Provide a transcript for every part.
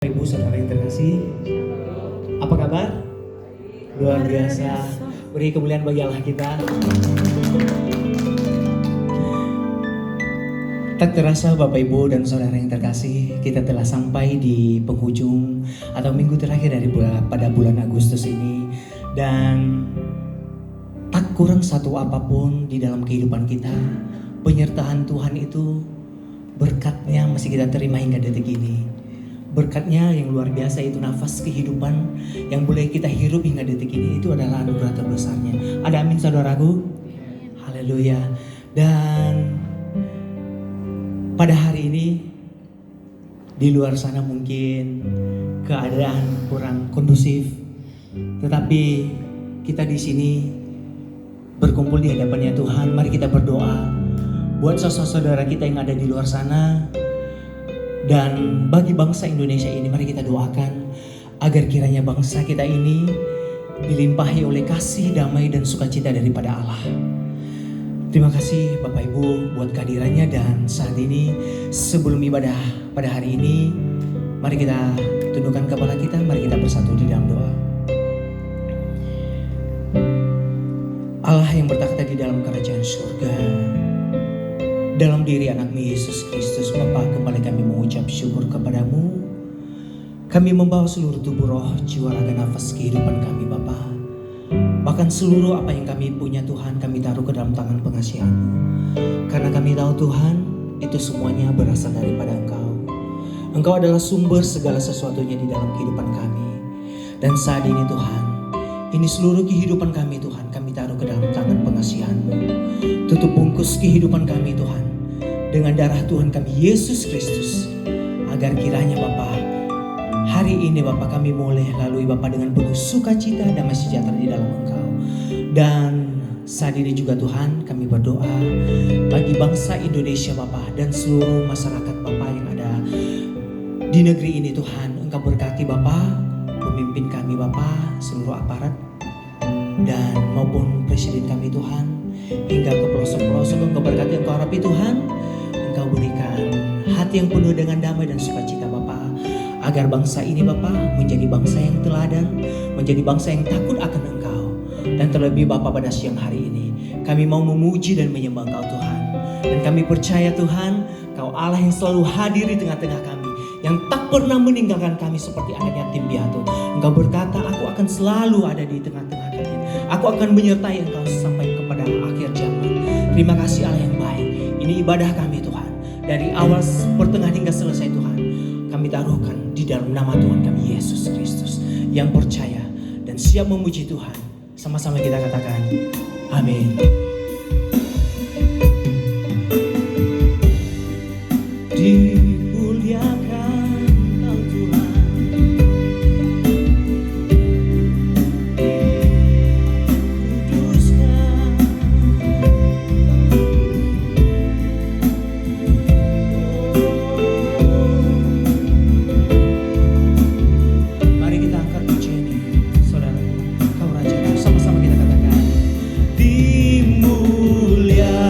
Ibu saudara yang terkasih, apa kabar? Luar biasa. Beri kemuliaan bagi Allah kita. Tak terasa Bapak Ibu dan saudara yang terkasih, kita telah sampai di penghujung atau minggu terakhir pada bulan Agustus ini, dan tak kurang satu apapun di dalam kehidupan kita. Penyertaan Tuhan itu, berkatnya masih kita terima hingga detik ini. Berkatnya yang luar biasa itu nafas kehidupan yang boleh kita hirup hingga detik ini, itu adalah anugerah terbesarnya. Ada amin saudaraku? Haleluya. Dan pada hari ini di luar sana mungkin keadaan kurang kondusif, tetapi kita di sini berkumpul di hadapannya Tuhan. Mari kita berdoa buat saudara-saudara kita yang ada di luar sana. Dan bagi bangsa Indonesia ini, mari kita doakan agar kiranya bangsa kita ini dilimpahi oleh kasih, damai, dan sukacita daripada Allah. Terima kasih Bapak Ibu buat kehadirannya, dan saat ini sebelum ibadah pada hari ini, mari kita tundukkan kepala kita, mari kita bersatu di dalam doa. Allah yang bertakhta di dalam kerajaan surga, dalam diri anak-Mu Yesus Kristus, Bapa, kembali kami mengucap syukur kepadamu. Kami membawa seluruh tubuh, roh, jiwa, raga, nafas kehidupan kami, Bapa. Bahkan seluruh apa yang kami punya, Tuhan, kami taruh ke dalam tangan pengasihan-Mu. Karena kami tahu, Tuhan, itu semuanya berasal daripada Engkau. Engkau adalah sumber segala sesuatunya di dalam kehidupan kami. Dan saat ini, Tuhan, ini seluruh kehidupan kami, Tuhan, kami taruh ke dalam tangan pengasihan-Mu. Tutup bungkus kehidupan kami, Tuhan, dengan darah Tuhan kami Yesus Kristus, agar kiranya Bapa, hari ini Bapa kami boleh lalui Bapa dengan penuh sukacita, damai sejahtera di dalam Engkau. Dan saat ini juga Tuhan kami berdoa bagi bangsa Indonesia Bapa, dan seluruh masyarakat Bapa yang ada di negeri ini, Tuhan. Engkau berkati Bapa, pemimpin kami Bapa, seluruh aparat dan maupun presiden kami, Tuhan, hingga ke pelosok-pelosok. Engkau berkati, Engkau harapi Tuhan, Engkau berikan hati yang penuh dengan damai dan sukacita Bapa, agar bangsa ini Bapa menjadi bangsa yang teladan, menjadi bangsa yang takut akan Engkau. Dan terlebih Bapa, pada siang hari ini kami mau memuji dan menyembah Engkau, Tuhan. Dan kami percaya Tuhan, Engkau Allah yang selalu hadir di tengah-tengah kami, yang tak pernah meninggalkan kami seperti anak yatim piatu. Engkau berkata, aku akan selalu ada di tengah-tengah kalian. Aku akan menyertai engkau sampai kepada akhir zaman. Terima kasih Allah yang baik. Ini ibadah kami Tuhan, dari awal pertengahan hingga selesai Tuhan, kami taruhkan di dalam nama Tuhan kami Yesus Kristus, yang percaya dan siap memuji Tuhan. Sama-sama kita katakan amin. Dimuliakan Engkau Tuhan, dikuduskan. Mari kita angkat pujian ini, saudara. Kau Raja, sama-sama kita katakan dimuliakan.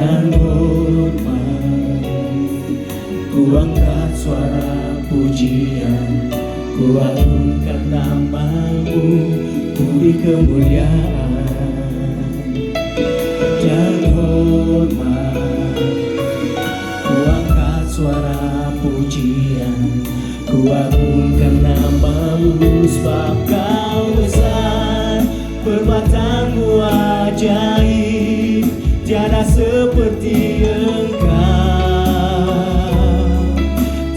dan hormat. Ku angkat suara pujian, ku agungkan nama-Mu, beri kemuliaan dan hormat. Ku angkat suara pujian, ku agungkan nama-Mu, sebab Kau besar, perbuatan-Mu ajaib, tiada seperti Engkau,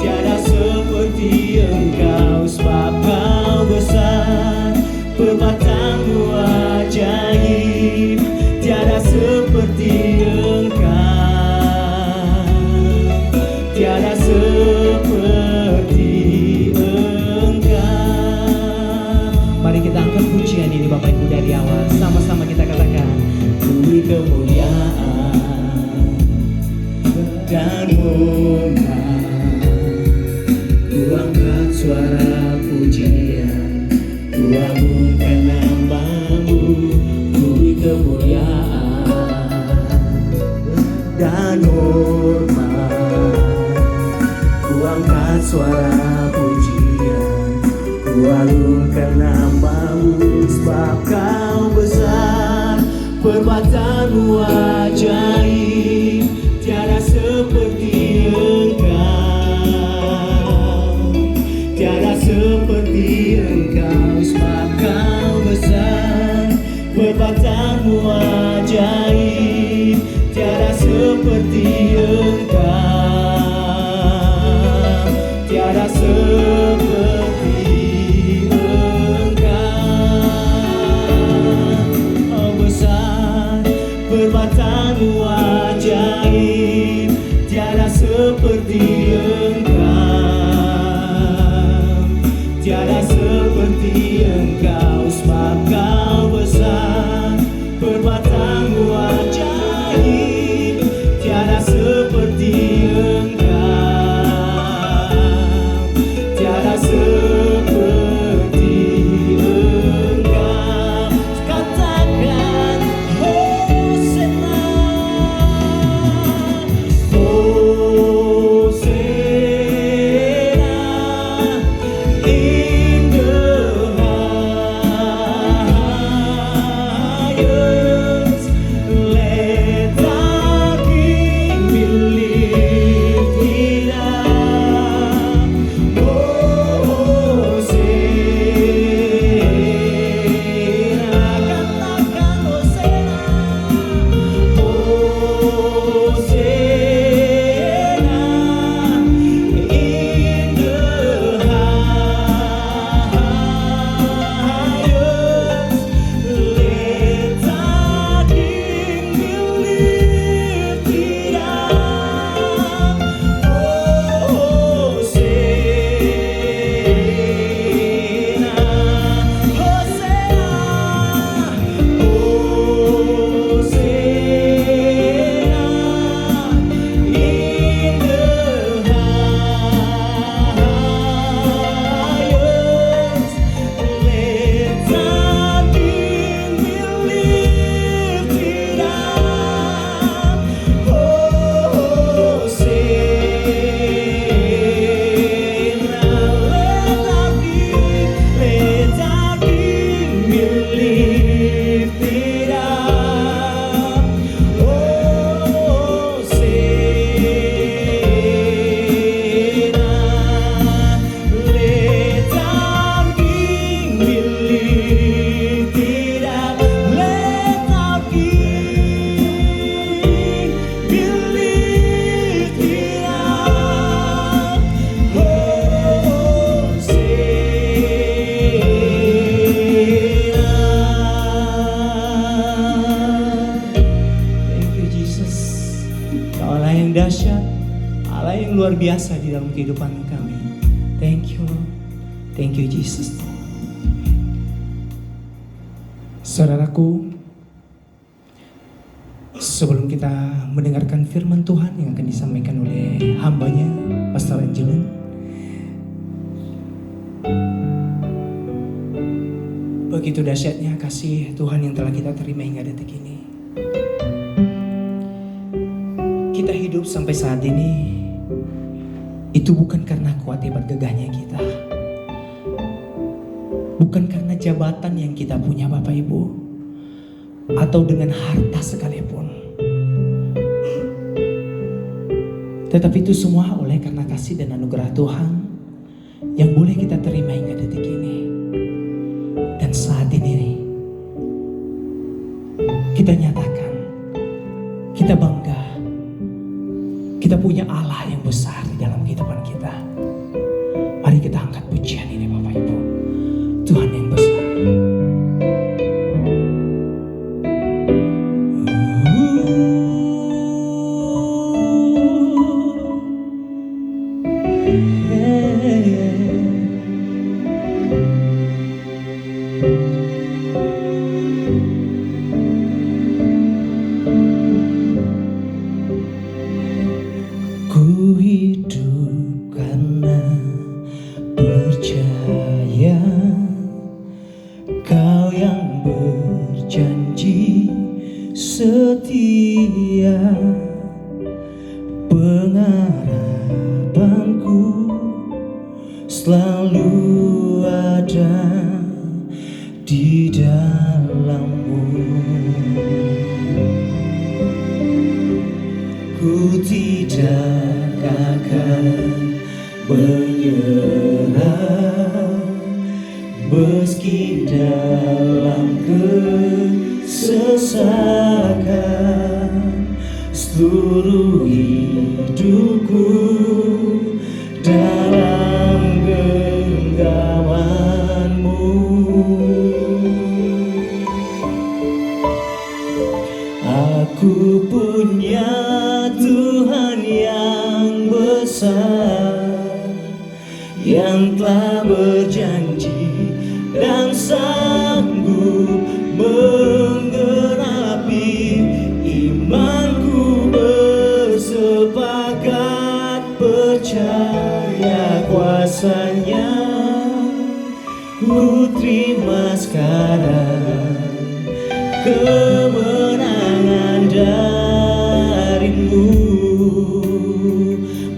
tiada seperti Engkau, sebab Kau besar, perbuatan-Mu ajaib, tiada seperti Engkau, tiada seperti Engkau. Mari kita angkat pujian ini Bapak Ibu dari awal, sama-sama kita katakan, beri kemuliaan dan hormat. Ku angkat suara pujian, ku agungkan nama-Mu, beri kemuliaan dan hormat. Ku angkat suara pujian, ku agungkan nama-Mu, sebab Kau besar, perbuatan-Mu ajaib, tiada seperti Engkau, tiada seperti Engkau, sebab Kau besar, perbuatan-Mu ajaib, tiada seperti Engkau, tiada seperti Engkau. Besar, perbuatan-Mu ajaib, tiada seperti Engkau, tiada seperti Engkau, sebab Kau besar, perbuatan-Mu ajaib, tiada seperti Engkau, tiada seperti Engkau. Katakan Hosana, Hosana in the highest. Let our King be lifted up. Hosana, katakan Hosana, Hosana in the highest. Let our King be lifted up. Hosana, Allah yang dahsyat, Allah yang luar biasa di dalam kehidupan kami. Thank you Lord, thank you Jesus. Saudaraku, sebelum kita mendengarkan firman Tuhan yang akan disampaikan oleh hambanya Pastor Angelun, begitu dahsyatnya kasih Tuhan yang telah kita terima hingga detik ini. kita hidup sampai saat ini, itu bukan karena kuat hebat gagahnya kita. Bukan karena jabatan yang kita punya Bapak Ibu, atau dengan harta sekalipun. Tetapi itu semua oleh karena kasih dan anugerah Tuhan yang boleh kita terima hingga detik ini. Dan saat ini kita nyatakan, kita bangga, kita punya Allah yang besar di dalam kehidupan kita. Mari kita angkat pujian ini Bapak Ibu. Tuhan yang besar. Ku hidup karena percaya Kau yang berjanji setia, pengharapanku selalu ada di dalam-Mu. Ku tidak akan menyerah meski dalam kesesakan, seluruh hidupku dalam genggaman-Mu. Aku punya Tuhan yang besar, yang telah berjanji dan sanggup menggenapi imanku, bersepakat percaya kuasa-Nya. Ku terima sekarang kemenangan dari-Mu.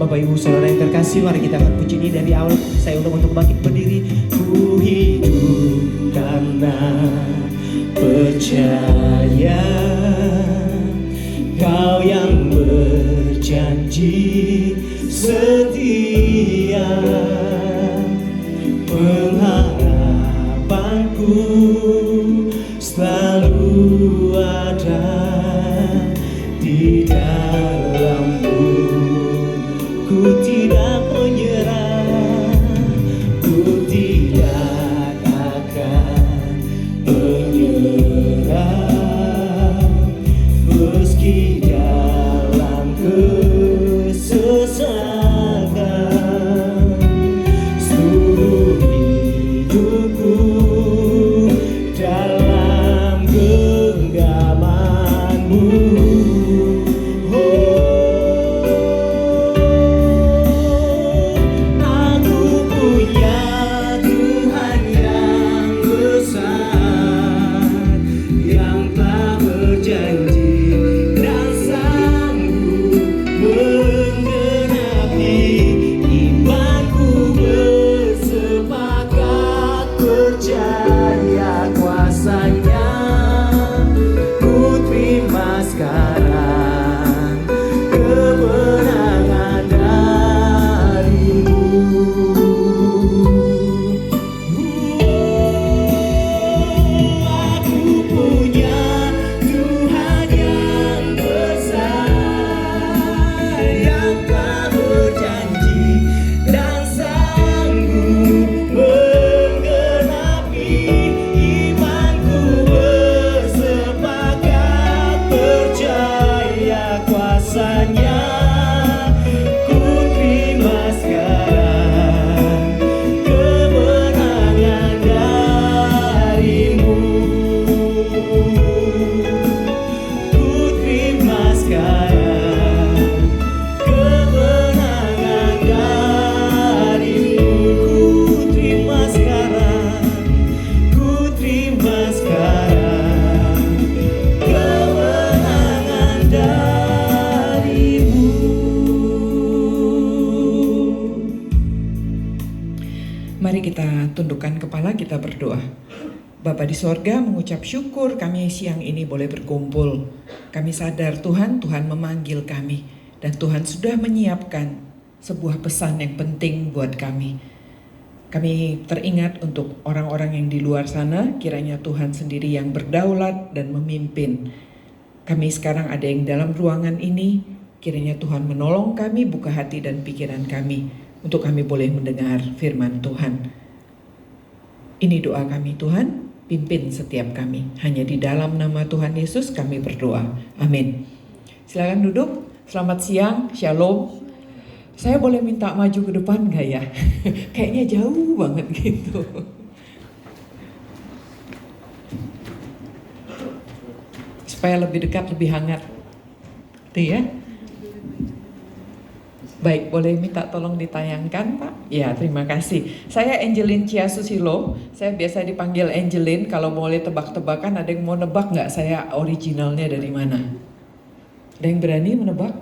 Bapak Ibu Saudara yang terkasih, mari kita angkat puji ini dari awal. Saya undang untuk bangkit berdiri. Ku hidup karena percaya Kau yang berjanji setia, pengharapanku selalu ada di dalam-Mu. Ku tidak menyerah, ku tidak akan menyerah meski dalam kesesakan, seluruh hidupku dalam genggaman-Mu. Kemenangan dari tundukkan kepala, kita berdoa. Bapa di sorga, mengucap syukur kami siang ini boleh berkumpul. Kami sadar Tuhan memanggil kami. Dan Tuhan sudah menyiapkan sebuah pesan yang penting buat kami. Kami teringat untuk orang-orang yang di luar sana, kiranya Tuhan sendiri yang berdaulat dan memimpin. Kami sekarang ada yang dalam ruangan ini, kiranya Tuhan menolong kami, buka hati dan pikiran kami, untuk kami boleh mendengar firman Tuhan. Ini doa kami Tuhan, pimpin setiap kami. Hanya di dalam nama Tuhan Yesus kami berdoa. Amin. Silakan duduk. Selamat siang, shalom. Saya boleh minta maju ke depan gak ya? Kayaknya jauh banget gitu. Supaya lebih dekat, lebih hangat. Tuh ya. Baik, boleh minta tolong ditayangkan Pak? Ya, terima kasih. Saya Angelin Chia Susilo. Saya biasa dipanggil Angelin. Kalau boleh tebak-tebakan, ada yang mau nebak gak saya originalnya dari mana? Ada yang berani menebak?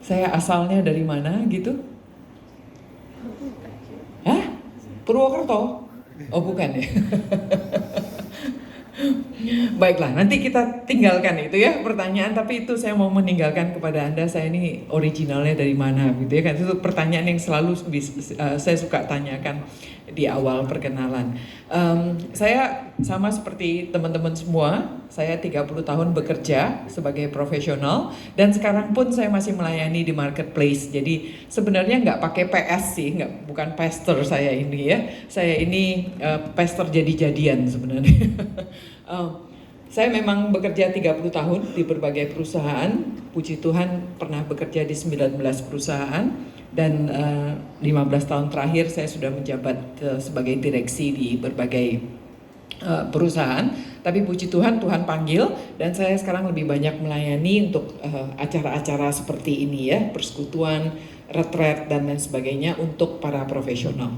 Saya asalnya dari mana gitu? Hah? Purwokerto? Oh bukan ya? Baiklah, nanti kita tinggalkan itu ya pertanyaan, tapi itu saya mau meninggalkan kepada Anda, saya ini originalnya dari mana gitu ya kan. Itu pertanyaan yang selalu saya suka tanyakan di awal perkenalan. Saya sama seperti teman-teman semua, saya 30 tahun bekerja sebagai profesional dan sekarang pun saya masih melayani di marketplace. Jadi sebenarnya nggak pakai PS sih, bukan pastor saya ini ya. Saya ini pastor jadi-jadian sebenarnya. Saya memang bekerja 30 tahun di berbagai perusahaan. Puji Tuhan pernah bekerja di 19 perusahaan. Dan 15 tahun terakhir saya sudah menjabat sebagai direksi di berbagai perusahaan. Tapi puji Tuhan, Tuhan panggil. Dan saya sekarang lebih banyak melayani untuk acara-acara seperti ini ya. Persekutuan, retret dan lain sebagainya untuk para profesional.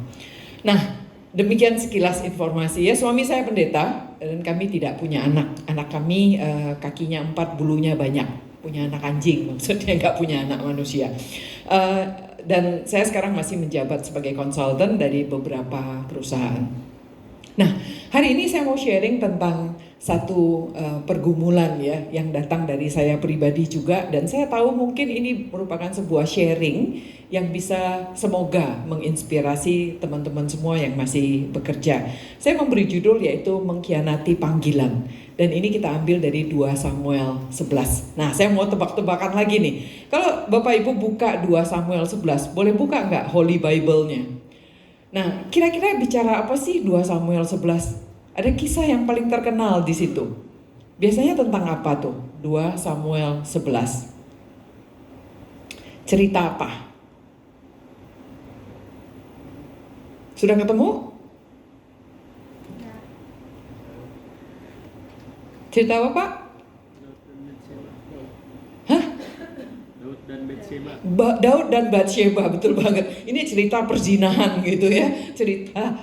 Nah, demikian sekilas informasi ya. Suami saya pendeta dan kami tidak punya anak. Anak kami kakinya 4, bulunya banyak. Punya anak anjing, maksudnya nggak punya anak manusia. Dan saya sekarang masih menjabat sebagai konsultan dari beberapa perusahaan. Nah, hari ini saya mau sharing tentang satu pergumulan ya yang datang dari saya pribadi juga, dan saya tahu mungkin ini merupakan sebuah sharing yang bisa semoga menginspirasi teman-teman semua yang masih bekerja. Saya memberi judul yaitu mengkhianati panggilan. Dan ini kita ambil dari 2 Samuel 11. Nah, saya mau tebak-tebakan lagi nih. Kalau Bapak Ibu buka 2 Samuel 11, boleh buka nggak Holy Bible-nya? Nah, kira-kira bicara apa sih 2 Samuel 11? Ada kisah yang paling terkenal di situ. Biasanya tentang apa tuh? 2 Samuel 11. Cerita apa? Sudah ketemu? Cerita apa Pak? Hah? Daud dan Batsheba, betul banget. Ini cerita perzinahan gitu ya. Cerita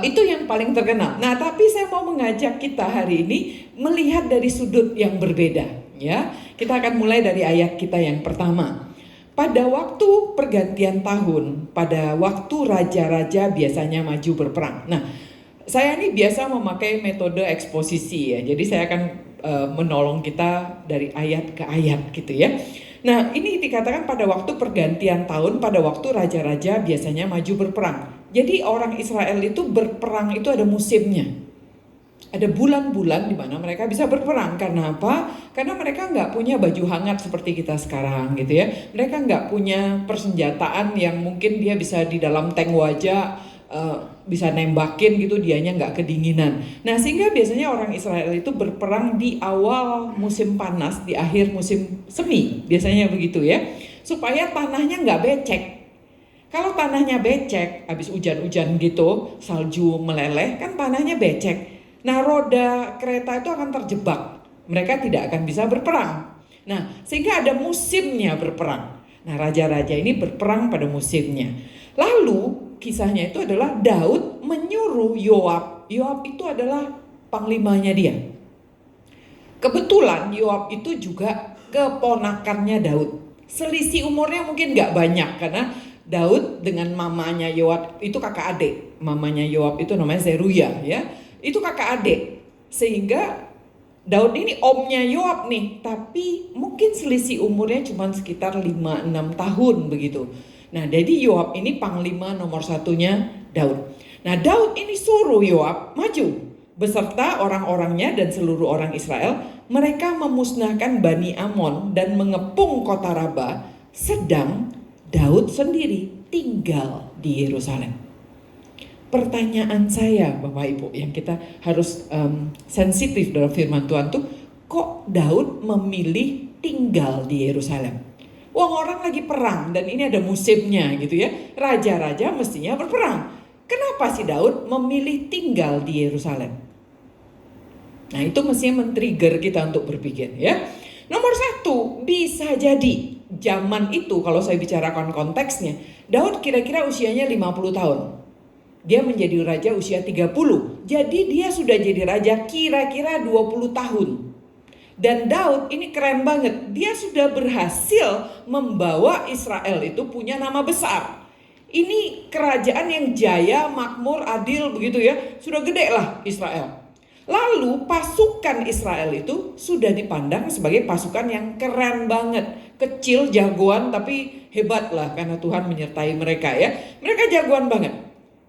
itu yang paling terkenal. Nah, tapi saya mau mengajak kita hari ini melihat dari sudut yang berbeda ya. Kita akan mulai dari ayat kita yang pertama. Pada waktu pergantian tahun, pada waktu raja-raja biasanya maju berperang. Nah, saya ini biasa memakai metode eksposisi ya. Jadi saya akan menolong kita dari ayat ke ayat gitu ya. Nah, ini dikatakan pada waktu pergantian tahun, pada waktu raja-raja biasanya maju berperang. Jadi orang Israel itu berperang itu ada musimnya. Ada bulan-bulan di mana mereka bisa berperang. Karena apa? Karena mereka nggak punya baju hangat seperti kita sekarang gitu ya. Mereka nggak punya persenjataan yang mungkin dia bisa di dalam tank wajah bisa nembakin gitu, dianya nggak kedinginan. Nah, sehingga biasanya orang Israel itu berperang di awal musim panas, di akhir musim semi, biasanya begitu ya, supaya tanahnya nggak becek. Kalau tanahnya becek, habis hujan-hujan gitu, salju meleleh, kan tanahnya becek. Nah, roda kereta itu akan terjebak, mereka tidak akan bisa berperang. Nah, sehingga ada musimnya berperang. Nah, raja-raja ini berperang pada musimnya. Lalu kisahnya itu adalah Daud menyuruh Yoab. Yoab itu adalah panglimanya dia. Kebetulan Yoab itu juga keponakannya Daud. Selisih umurnya mungkin gak banyak karena Daud dengan mamanya Yoab itu kakak adik. Mamanya Yoab itu namanya Zeruya ya. Itu kakak adik. Sehingga Daud ini omnya Yoab nih, tapi mungkin selisih umurnya cuma sekitar 5-6 tahun begitu. Nah, jadi Yoab ini panglima nomor satunya Daud. Nah, Daud ini suruh Yoab maju beserta orang-orangnya dan seluruh orang Israel. Mereka memusnahkan Bani Amon dan mengepung kota Raba, sedang Daud sendiri tinggal di Yerusalem. Pertanyaan saya Bapak Ibu yang kita harus sensitif dalam firman Tuhan tuh, kok Daud memilih tinggal di Yerusalem? Wah, orang lagi perang dan ini ada musimnya gitu ya. Raja-raja mestinya berperang. Kenapa sih Daud memilih tinggal di Yerusalem? Nah, itu mestinya men-trigger kita untuk berpikir ya. Nomor satu, bisa jadi zaman itu kalau saya bicarakan konteksnya, Daud kira-kira usianya 50 tahun. Dia menjadi raja usia 30. Jadi dia sudah jadi raja kira-kira 20 tahun. Dan Daud ini keren banget. Dia sudah berhasil membawa Israel itu punya nama besar. Ini kerajaan yang jaya, makmur, adil begitu ya. Sudah gede lah Israel. Lalu pasukan Israel itu sudah dipandang sebagai pasukan yang keren banget. Kecil, jagoan, tapi hebat lah karena Tuhan menyertai mereka ya. Mereka jagoan banget.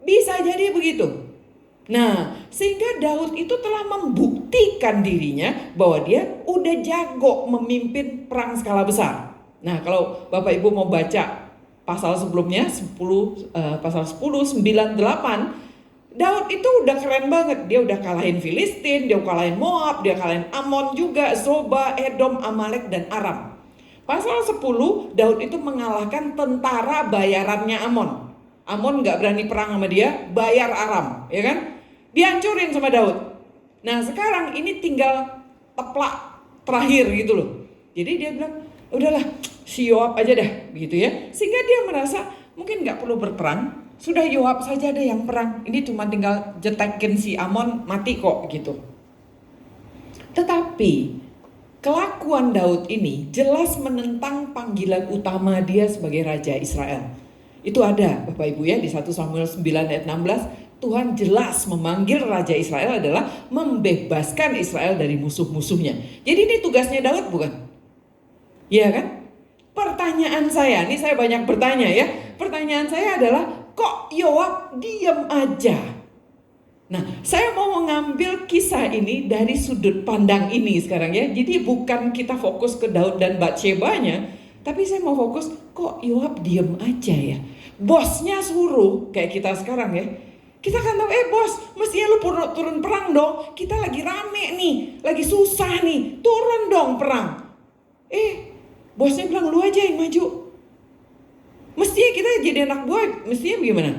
Bisa jadi begitu. Nah, sehingga Daud itu telah membuktikan dirinya bahwa dia udah jago memimpin perang skala besar. Nah, kalau Bapak Ibu mau baca pasal sebelumnya, pasal 10, 9, 8, Daud itu udah keren banget. Dia udah kalahin Filistin, dia kalahin Moab, dia kalahin Amon juga, Zoba, Edom, Amalek, dan Aram. Pasal 10, Daud itu mengalahkan tentara bayarannya Amon. Amon gak berani perang sama dia, bayar Aram, ya kan? Dihancurin sama Daud. Nah, sekarang ini tinggal teplak terakhir gitu loh. Jadi dia bilang, udahlah, si Yoab aja dah, begitu ya. Sehingga dia merasa mungkin gak perlu berperang, sudah Yoab saja deh yang perang. Ini cuma tinggal jetekin si Amon, mati kok gitu. Tetapi kelakuan Daud ini jelas menentang panggilan utama dia sebagai Raja Israel. Itu ada Bapak Ibu ya di 1 Samuel 9 ayat 16. Tuhan jelas memanggil Raja Israel adalah membebaskan Israel dari musuh-musuhnya. Jadi ini tugasnya Daud bukan? Iya kan? Pertanyaan saya, ini saya banyak bertanya ya. Pertanyaan saya adalah, kok Yoab diam aja? Nah, saya mau mengambil kisah ini dari sudut pandang ini sekarang ya. Jadi bukan kita fokus ke Daud dan Batshebanya, tapi saya mau fokus, kok Yoab diam aja ya? Bosnya suruh, kayak kita sekarang ya. Kita kan tahu, bos, mestinya lu turun perang dong. Kita lagi rame nih, lagi susah nih, turun dong perang. Bosnya bilang, lu aja yang maju. Mestinya kita jadi anak buah, mestinya bagaimana?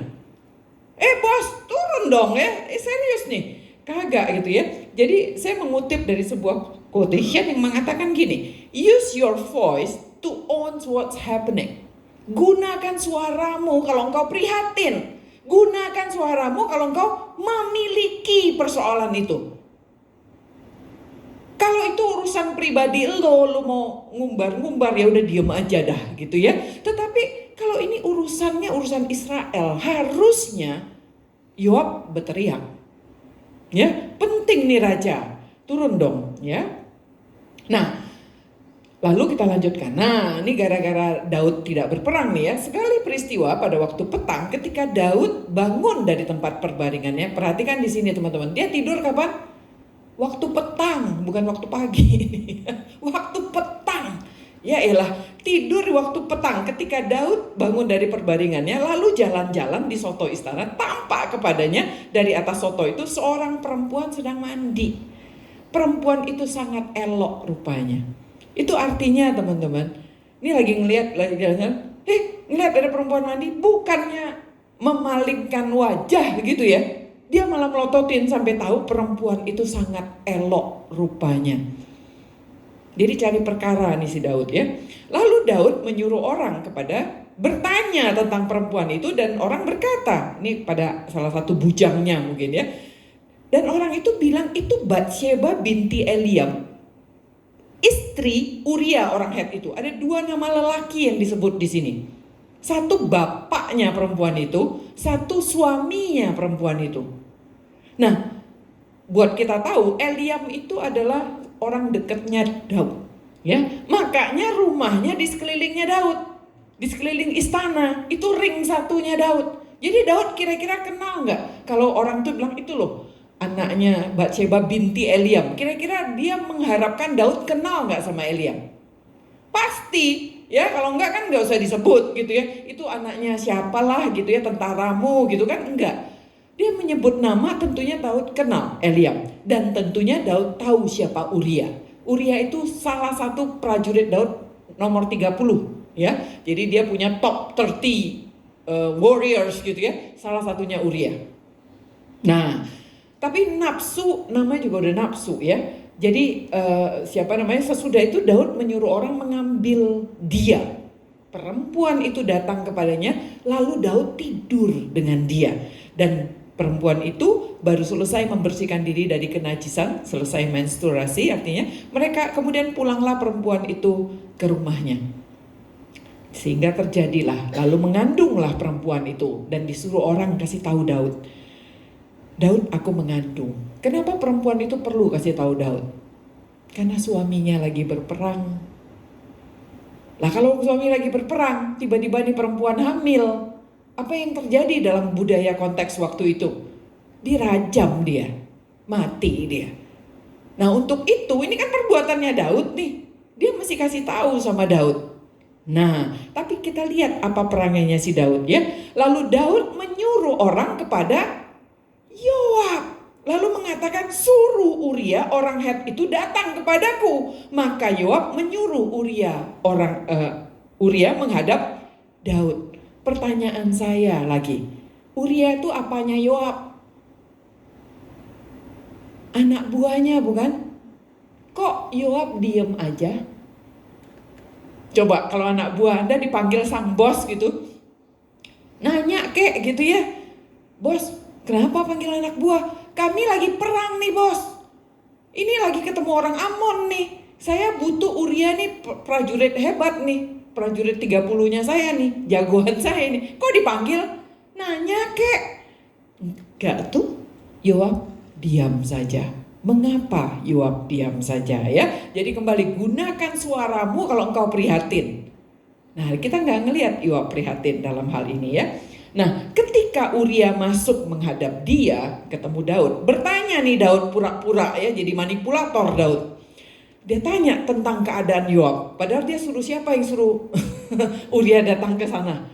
Bos, turun dong ya, serius nih. Kagak gitu ya. Jadi saya mengutip dari sebuah quotation yang mengatakan gini, use your voice to own what's happening. Gunakan suaramu kalau engkau prihatin. Gunakan suaramu kalau engkau memiliki persoalan itu. Kalau itu urusan pribadi lu mau ngumbar-ngumbar ya udah diem aja dah gitu ya. Tetapi kalau ini urusan Israel, harusnya Yoab berteriak. Ya, penting nih raja. Turun dong ya. Nah, lalu kita lanjutkan. Nah, ini gara-gara Daud tidak berperang nih ya. Sekali peristiwa pada waktu petang ketika Daud bangun dari tempat perbaringannya. Perhatikan di sini teman-teman. Dia tidur kapan? Waktu petang, bukan waktu pagi. Waktu petang. Ya elah, tidur di waktu petang. Ketika Daud bangun dari perbaringannya, lalu jalan-jalan di soto istana, tampak kepadanya dari atas soto itu seorang perempuan sedang mandi. Perempuan itu sangat elok rupanya. Itu artinya teman-teman, ini lagi ngelihat ngelihat ada perempuan mandi, bukannya memalingkan wajah gitu ya. Dia malah melototin sampai tahu perempuan itu sangat elok rupanya. Jadi cari perkara nih si Daud ya. Lalu Daud menyuruh orang kepada bertanya tentang perempuan itu dan orang berkata, ini pada salah satu bujangnya mungkin ya. Dan orang itu bilang itu Batsheba binti Eliam, istri Uria orang Het itu. Ada dua nama lelaki yang disebut di sini. Satu bapaknya perempuan itu, satu suaminya perempuan itu. Nah, buat kita tahu Eliam itu adalah orang dekatnya Daud, ya. Makanya rumahnya di sekelilingnya Daud, di sekeliling istana itu ring satunya Daud. Jadi Daud kira-kira kenal nggak? Kalau orang tuh bilang itu loh anaknya Batsheba binti Eliam, kira-kira dia mengharapkan Daud kenal nggak sama Eliam? Pasti. Ya kalau enggak kan nggak usah disebut gitu ya. Itu anaknya siapalah gitu ya, tentaramu gitu kan, enggak. Dia menyebut nama, tentunya Daud kenal Eliam. Dan tentunya Daud tahu siapa Uria. Uria itu salah satu prajurit Daud nomor 30 ya. Jadi dia punya top 30 warriors gitu ya. Salah satunya Uria. Nah, tapi nafsu, namanya juga udah nafsu ya. Jadi sesudah itu Daud menyuruh orang mengambil dia. Perempuan itu datang kepadanya, lalu Daud tidur dengan dia. Dan perempuan itu baru selesai membersihkan diri dari kenajisan, selesai menstruasi, artinya mereka kemudian pulanglah perempuan itu ke rumahnya. Sehingga terjadilah, lalu mengandunglah perempuan itu dan disuruh orang kasih tahu Daud. Daud, aku mengandung. Kenapa perempuan itu perlu kasih tahu Daud? Karena suaminya lagi berperang. Lah kalau suami lagi berperang, tiba-tiba nih perempuan hamil, apa yang terjadi dalam budaya konteks waktu itu? Dirajam dia, mati dia. Nah untuk itu, ini kan perbuatannya Daud nih. Dia mesti kasih tahu sama Daud. Nah, tapi kita lihat apa perangainya si Daud ya. Lalu Daud menyuruh orang kepada Yoab, lalu mengatakan suruh Uria orang Het itu datang kepadaku. Maka Yoab menyuruh Uria menghadap Daud. Pertanyaan saya lagi, Uria itu apanya Yoab? Anak buahnya bukan? Kok Yoab diem aja? Coba kalau anak buah Anda dipanggil sang bos gitu, nanya kek gitu ya, bos, kenapa panggil anak buah? Kami lagi perang nih bos. Ini lagi ketemu orang Amon nih. Saya butuh Uria nih, prajurit hebat nih. Prajurit 30-nya saya nih, jagoan saya nih. Kok dipanggil? Nanya kek. Enggak tuh, Yoab diam saja. Mengapa Yoab diam saja ya? Jadi kembali, gunakan suaramu kalau engkau prihatin. Nah kita nggak ngelihat Yoab prihatin dalam hal ini ya. Nah ketika Uria masuk menghadap dia, ketemu Daud, bertanya nih Daud pura-pura ya, jadi manipulator Daud. Dia tanya tentang keadaan Yoab, padahal dia suruh siapa yang suruh Uria datang ke sana?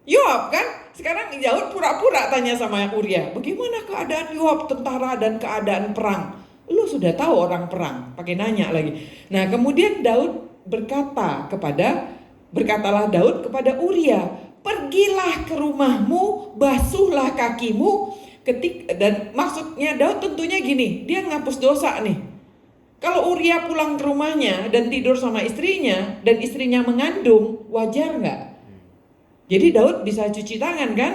Yoab kan? Sekarang Daud pura-pura tanya sama Uria, bagaimana keadaan Yoab, tentara dan keadaan perang? Lu sudah tahu orang perang, pakai nanya lagi. Nah kemudian berkatalah Daud kepada Uria, pergilah ke rumahmu, basuhlah kakimu. Dan maksudnya Daud tentunya gini, dia ngapus dosa nih. Kalau Uria pulang ke rumahnya dan tidur sama istrinya, dan istrinya mengandung, wajar nggak? Jadi Daud bisa cuci tangan kan?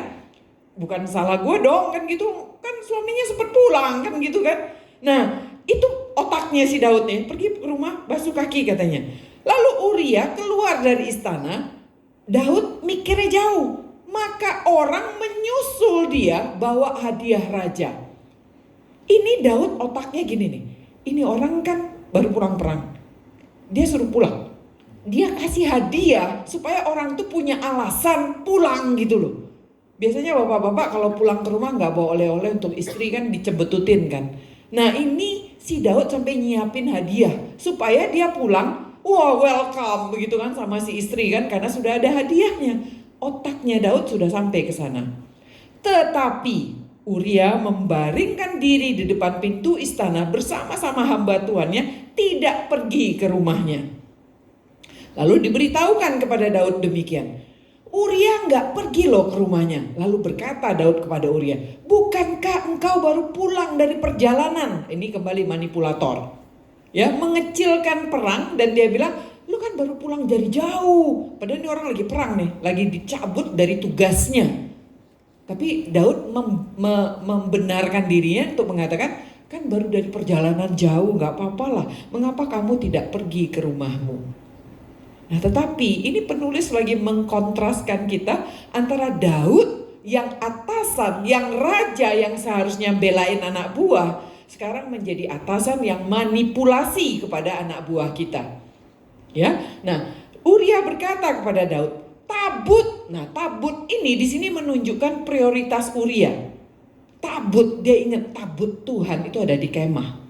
Bukan salah gue dong kan gitu, kan suaminya sempat pulang kan gitu kan? Nah itu otaknya si Daud nih, pergi ke rumah basuh kaki katanya. Lalu Uria keluar dari istana, Daud mikirnya jauh, maka orang menyusul dia bawa hadiah raja. Ini Daud otaknya gini nih, ini orang kan baru pulang perang, dia suruh pulang, dia kasih hadiah supaya orang tuh punya alasan pulang gitu loh. Biasanya bapak-bapak kalau pulang ke rumah nggak bawa oleh-oleh untuk istri kan, dicebetutin kan. Nah ini si Daud sampai nyiapin hadiah supaya dia pulang, wah welcome begitu kan sama si istri kan, karena sudah ada hadiahnya. Otaknya Daud sudah sampai ke sana. Tetapi Uria membaringkan diri di depan pintu istana bersama-sama hamba tuannya, tidak pergi ke rumahnya. Lalu diberitahukan kepada Daud demikian. Uria nggak pergi loh ke rumahnya. Lalu berkata Daud kepada Uria, bukankah engkau baru pulang dari perjalanan? Ini kembali manipulator, ya, mengecilkan perang. Dan dia bilang, lu kan baru pulang dari jauh, padahal ini orang lagi perang nih, lagi dicabut dari tugasnya. Tapi Daud membenarkan dirinya untuk mengatakan, kan baru dari perjalanan jauh, nggak apa-apa lah. Mengapa kamu tidak pergi ke rumahmu? Nah, tetapi ini penulis lagi mengkontraskan kita antara Daud yang atasan, yang raja, yang seharusnya belain anak buah, sekarang menjadi atasan yang manipulasi kepada anak buah kita. Ya, nah Uria berkata kepada Daud, tabut. Nah, tabut ini di sini menunjukkan prioritas Uria. Tabut, dia ingat tabut Tuhan itu ada di kemah.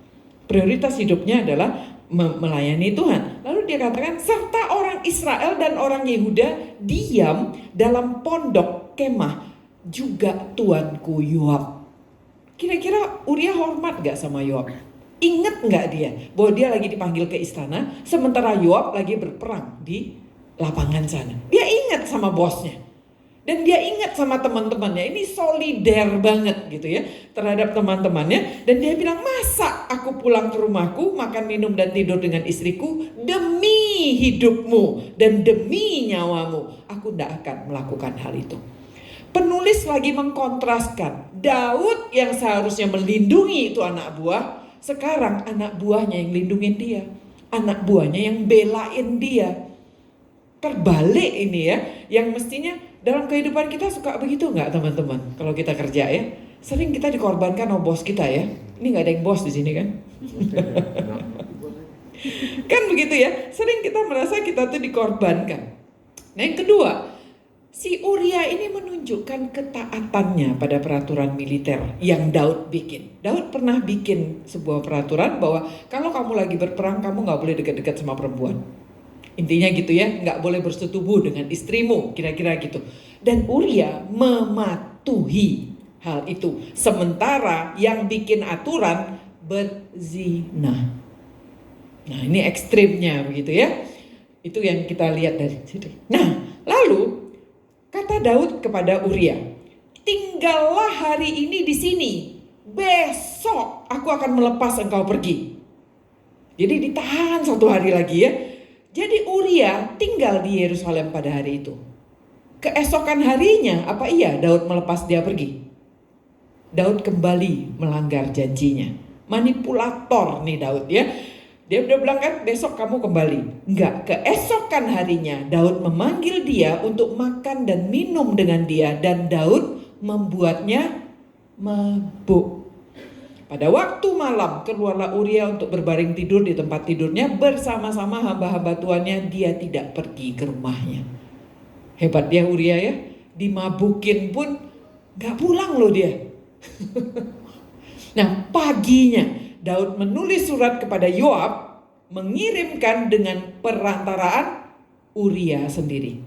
Prioritas hidupnya adalah melayani Tuhan. Lalu dia katakan, serta orang Israel dan orang Yehuda diam dalam pondok kemah, juga tuanku Yoab. Kira-kira Uria hormat gak sama Yoab? Ingat gak dia bahwa dia lagi dipanggil ke istana, sementara Yoab lagi berperang di lapangan sana. Dia ingat sama bosnya. Dan dia ingat sama teman-temannya, ini solider banget gitu ya terhadap teman-temannya. Dan dia bilang, masa aku pulang ke rumahku, makan, minum, dan tidur dengan istriku demi hidupmu dan demi nyawamu. Aku tidak akan melakukan hal itu. Penulis lagi mengkontraskan, Daud yang seharusnya melindungi itu anak buah, sekarang anak buahnya yang lindungin dia. Anak buahnya yang belain dia. Terbalik ini ya, yang mestinya dalam kehidupan kita suka begitu nggak teman-teman? Kalau kita kerja ya, sering kita dikorbankan sama bos kita ya. Ini nggak ada yang bos di sini kan? Kan begitu ya, sering kita merasa kita tuh dikorbankan. Nah, yang kedua, si Uria ini menunjukkan ketaatannya pada peraturan militer yang Daud bikin. Daud pernah bikin sebuah peraturan bahwa kalau kamu lagi berperang, kamu nggak boleh dekat-dekat sama perempuan. Intinya gitu ya, nggak boleh bersetubuh dengan istrimu, kira-kira gitu. Dan Uria mematuhi hal itu. Sementara yang bikin aturan berzina. Nah, ini ekstrimnya begitu ya. Itu yang kita lihat dari situ. Nah, lalu kata Daud kepada Uria, tinggallah hari ini di sini. Besok aku akan melepas engkau pergi. Jadi ditahan 1 hari lagi ya. Jadi Uria tinggal di Yerusalem pada hari itu. Keesokan harinya, apa iya Daud melepas dia pergi? Daud kembali melanggar janjinya. Manipulator nih Daud ya. Dia udah bilang kan, besok kamu kembali. Enggak, keesokan harinya Daud memanggil dia untuk makan dan minum dengan dia. Dan Daud membuatnya mabuk. Pada waktu malam keluarlah Uria untuk berbaring tidur di tempat tidurnya bersama-sama hamba-hamba tuannya. Dia tidak pergi ke rumahnya. Hebat dia Uria ya. Dimabukin pun gak pulang loh dia. Nah, paginya Daud menulis surat kepada Yoab, mengirimkan dengan perantaraan Uria sendiri.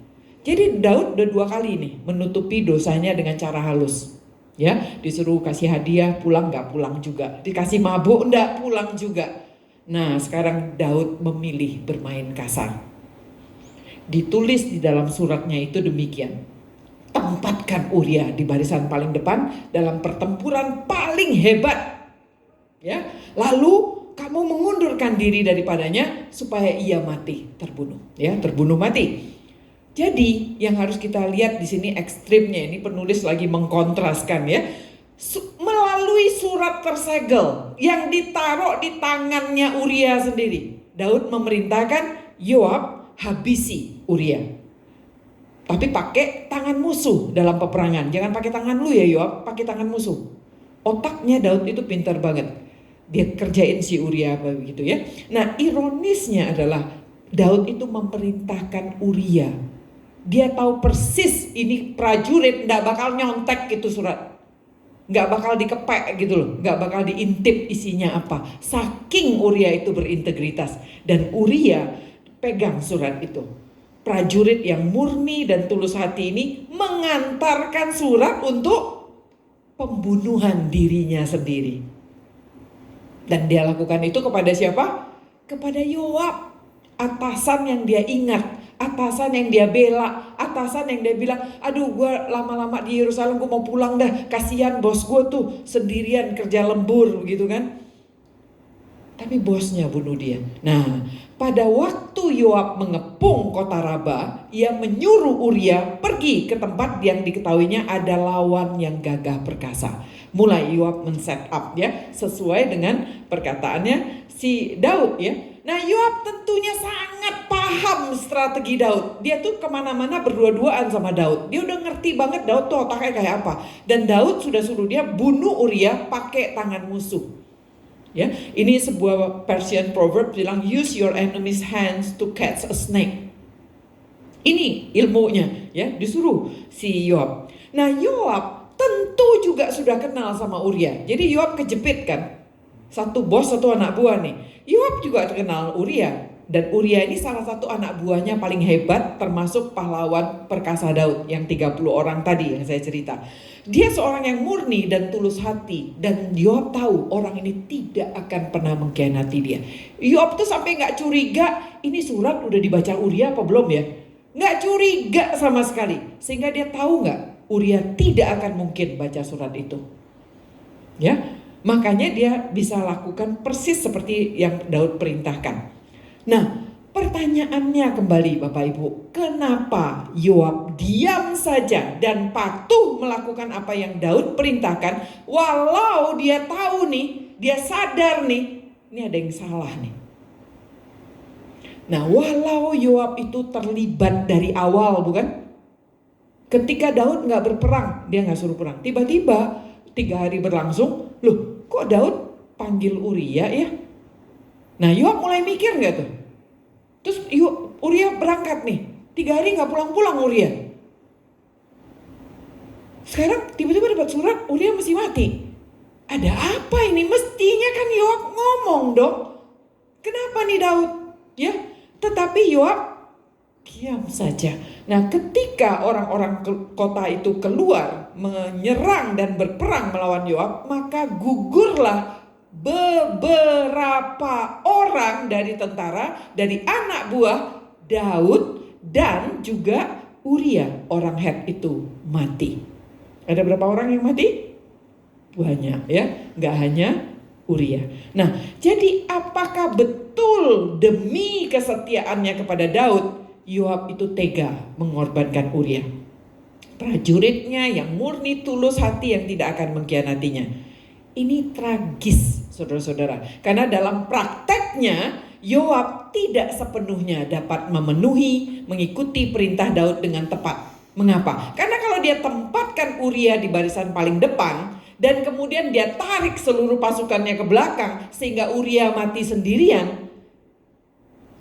Jadi Daud udah 2 kali nih menutupi dosanya dengan cara halus. Ya, disuruh kasih hadiah, pulang nggak pulang juga. Dikasih mabuk, nggak pulang juga. Nah, sekarang Daud memilih bermain kasar. Ditulis di dalam suratnya itu demikian. Tempatkan Uria di barisan paling depan dalam pertempuran paling hebat. Ya, lalu kamu mengundurkan diri daripadanya supaya ia mati, terbunuh. Ya, terbunuh mati. Jadi yang harus kita lihat di sini ekstrimnya, ini penulis lagi mengkontraskan ya. Melalui surat tersegel yang ditaruh di tangannya Uria sendiri, Daud memerintahkan Yoab habisi Uria. Tapi pakai tangan musuh dalam peperangan. Jangan pakai tangan lu ya Yoab, pakai tangan musuh. Otaknya Daud itu pintar banget. Dia kerjain si Uria begitu ya. Nah, ironisnya adalah Daud itu memerintahkan Uria. Dia tahu persis ini prajurit nggak bakal nyontek gitu surat, nggak bakal dikepek gitu loh, nggak bakal diintip isinya apa. Saking Uria itu berintegritas, dan Uria pegang surat itu. Prajurit yang murni dan tulus hati ini mengantarkan surat untuk pembunuhan dirinya sendiri. Dan dia lakukan itu kepada siapa? Kepada Yoab, atasan yang dia ingat. Atasan yang dia bela, atasan yang dia bilang, aduh gue lama-lama di Yerusalem, gue mau pulang dah, kasihan bos gue tuh sendirian kerja lembur gitu kan. Tapi bosnya bunuh dia. Nah, pada waktu Yoab mengepung kota Raba, ia menyuruh Uria pergi ke tempat yang diketahuinya ada lawan yang gagah perkasa. Mulai Yoab men-set up ya, sesuai dengan perkataannya si Daud ya. Nah Yoab tentunya sangat paham strategi Daud. Dia tuh kemana-mana berdua-duaan sama Daud. Dia udah ngerti banget Daud tuh otaknya kayak apa. Dan Daud sudah suruh dia bunuh Uria pakai tangan musuh. Ya, ini sebuah Persian proverb bilang use your enemy's hands to catch a snake. Ini ilmunya, ya, disuruh si Yoab. Nah Yoab tentu juga sudah kenal sama Uria. Jadi Yoab kejepit kan. Satu bos, satu anak buah nih. Yoab juga kenal Uria. Dan Uria ini salah satu anak buahnya paling hebat, termasuk pahlawan perkasa Daud yang 30 orang tadi yang saya cerita. Dia seorang yang murni dan tulus hati. Dan Yoab tahu orang ini tidak akan pernah mengkhianati dia. Yoab tuh sampai gak curiga, ini surat udah dibaca Uria apa belum ya? Gak curiga sama sekali. Sehingga dia tahu gak, Uria tidak akan mungkin baca surat itu. Ya, makanya dia bisa lakukan persis seperti yang Daud perintahkan. Nah, pertanyaannya kembali Bapak Ibu, kenapa Yoab diam saja dan patuh melakukan apa yang Daud perintahkan, walau dia tahu nih, dia sadar nih, ini ada yang salah nih. Nah, walau Yoab itu terlibat dari awal, bukan? Ketika Daud gak berperang, dia gak suruh perang. Tiba-tiba 3 hari berlangsung, loh kok Daud panggil Uria ya? Nah Yoab mulai mikir gak tuh? Terus Uria berangkat nih, 3 hari gak pulang-pulang Uria. Sekarang tiba-tiba dapat surat Uria mesti mati. Ada apa ini? Mestinya kan Yoab ngomong dong. Kenapa nih Daud? Ya, tetapi Yoab diam saja. Nah ketika orang-orang kota itu keluar menyerang dan berperang melawan Yoab, maka gugurlah beberapa orang dari tentara, dari anak buah Daud dan juga Uria, orang Het itu mati. Ada berapa orang yang mati? Banyak ya, gak hanya Uria. Nah jadi apakah betul demi kesetiaannya kepada Daud Yoab itu tega mengorbankan Uria? Prajuritnya yang murni tulus hati yang tidak akan mengkhianatinya. Ini tragis saudara-saudara. Karena dalam prakteknya Yoab tidak sepenuhnya dapat mengikuti perintah Daud dengan tepat. Mengapa? Karena kalau dia tempatkan Uria di barisan paling depan dan kemudian dia tarik seluruh pasukannya ke belakang sehingga Uria mati sendirian,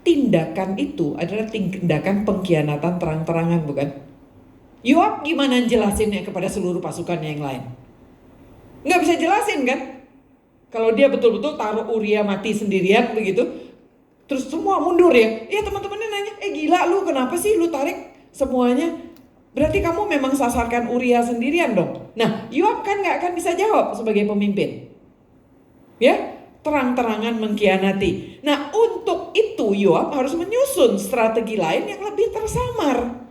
tindakan itu adalah tindakan pengkhianatan terang-terangan, bukan? Yoab gimana jelasinnya kepada seluruh pasukannya yang lain? Nggak bisa jelasin kan? Kalau dia betul-betul taruh Uria mati sendirian begitu, terus semua mundur ya. Ya teman-temannya nanya, gila lu kenapa sih lu tarik semuanya? Berarti kamu memang sasarkan Uria sendirian dong. Nah Yoab kan nggak akan bisa jawab sebagai pemimpin. Ya, terang-terangan mengkhianati. Nah untuk itu Yoab harus menyusun strategi lain yang lebih tersamar.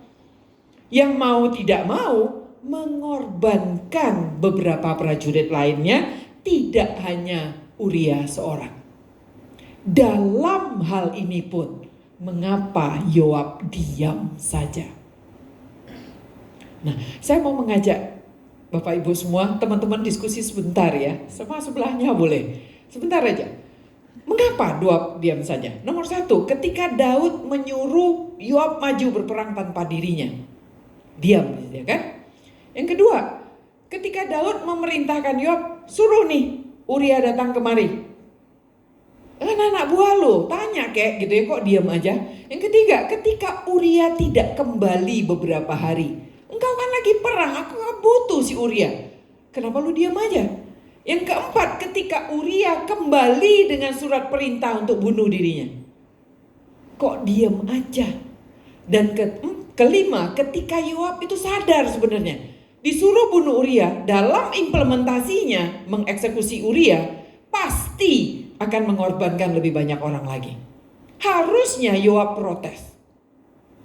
Yang mau tidak mau mengorbankan beberapa prajurit lainnya, tidak hanya Uria seorang. Dalam hal ini pun, mengapa Yoab diam saja? Nah, saya mau mengajak Bapak Ibu semua, teman-teman diskusi sebentar ya. Sama sebelahnya boleh. Sebentar aja. Mengapa Yoab diam saja? Nomor 1, ketika Daud menyuruh Yoab maju berperang tanpa dirinya, diam ya kan? Yang kedua, ketika Daud memerintahkan Yoab, suruh nih Uria datang kemari. Kan anak buah lo, tanya kek gitu ya, kok diam aja? Yang ketiga, ketika Uria tidak kembali beberapa hari, engkau kan lagi perang, aku kan butuh si Uria. Kenapa lu diam aja? Yang keempat, ketika Uria kembali dengan surat perintah untuk bunuh dirinya, kok diam aja? Dan kelima, ketika Yoab itu sadar sebenarnya disuruh bunuh Uria, dalam implementasinya mengeksekusi Uria pasti akan mengorbankan lebih banyak orang lagi. Harusnya Yoab protes.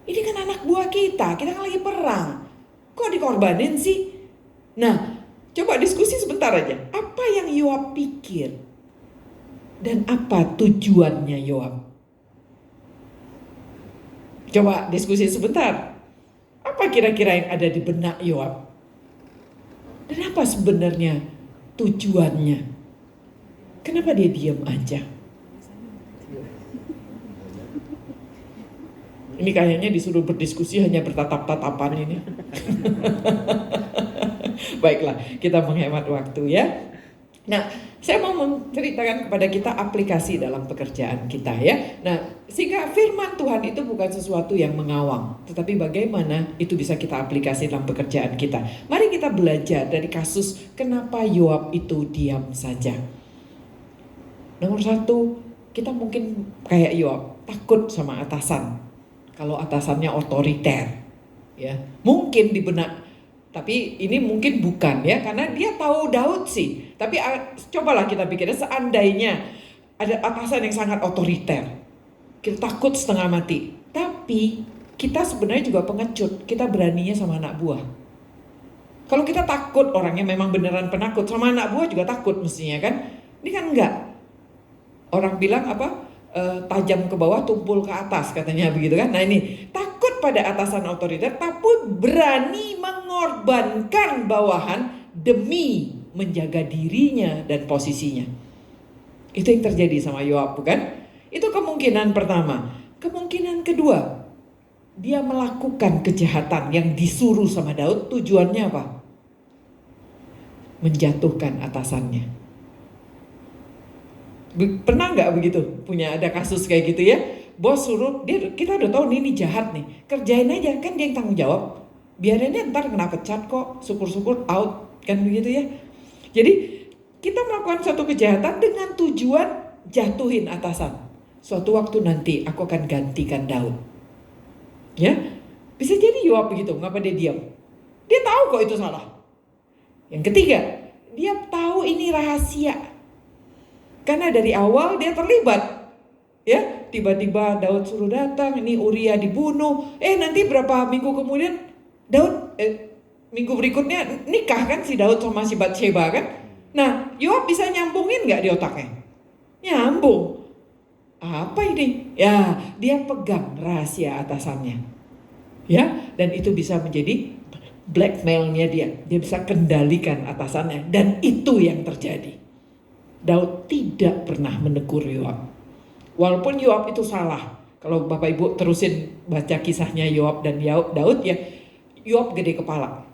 Ini kan anak buah kita kan lagi perang, kok dikorbanin sih? Nah, coba diskusi sebentar aja. Apa yang Yoab pikir? Dan apa tujuannya Yoab? Coba diskusi sebentar. Apa kira-kira yang ada di benak Yoab? Dan apa sebenarnya tujuannya? Kenapa dia diam aja? Ini kayaknya disuruh berdiskusi hanya bertatap-tatapan ini. Baiklah, kita menghemat waktu ya. Nah, saya mau menceritakan kepada kita aplikasi dalam pekerjaan kita ya. Nah, sehingga firman Tuhan itu bukan sesuatu yang mengawang, tetapi bagaimana itu bisa kita aplikasi dalam pekerjaan kita. Mari kita belajar dari kasus kenapa Yoab itu diam saja. Nomor satu, kita mungkin kayak Yoab, takut sama atasan. Kalau atasannya otoriter, ya mungkin di benak. Tapi ini mungkin bukan ya, karena dia tahu Daud sih. Tapi cobalah kita pikirnya, seandainya ada atasan yang sangat otoriter, kita takut setengah mati. Tapi kita sebenarnya juga pengecut, kita beraninya sama anak buah. Kalau kita takut, orangnya memang beneran penakut, sama anak buah juga takut mestinya kan. Ini kan enggak. Orang bilang apa? Tajam ke bawah, tumpul ke atas, katanya begitu kan. Nah ini, takut pada atasan otoriter, tapi berani mengorbankan bawahan demi menjaga dirinya dan posisinya. Itu yang terjadi sama Yoab, bukan? Itu kemungkinan pertama. Kemungkinan kedua, dia melakukan kejahatan yang disuruh sama Daud. Tujuannya apa? Menjatuhkan atasannya. Pernah nggak begitu? Punya ada kasus kayak gitu ya? Bos suruh, kita udah tahu ini jahat nih, kerjain aja, kan dia yang tanggung jawab. Biarin dia ntar kena pecat kok, syukur-syukur out, kan begitu ya. Jadi kita melakukan suatu kejahatan dengan tujuan jatuhin atasan. Suatu waktu nanti aku akan gantikan Daud. Ya, bisa jadi Yoab begitu, ngapa dia diam? Dia tahu kok itu salah. Yang ketiga, dia tahu ini rahasia. Karena dari awal dia terlibat. Ya, tiba-tiba Daud suruh datang, ini Uria dibunuh. Nanti berapa minggu kemudian Daud minggu berikutnya nikah kan si Daud sama si Batsheba kan? Nah, Yoab bisa nyambungin nggak di otaknya? Nyambung. Apa ini? Ya, dia pegang rahasia atasannya. Ya, dan itu bisa menjadi blackmailnya dia. Dia bisa kendalikan atasannya, dan itu yang terjadi. Daud tidak pernah menegur Yoab. Walaupun Yoab itu salah. Kalau Bapak Ibu terusin baca kisahnya Yoab dan Daud ya, Yoab gede kepala.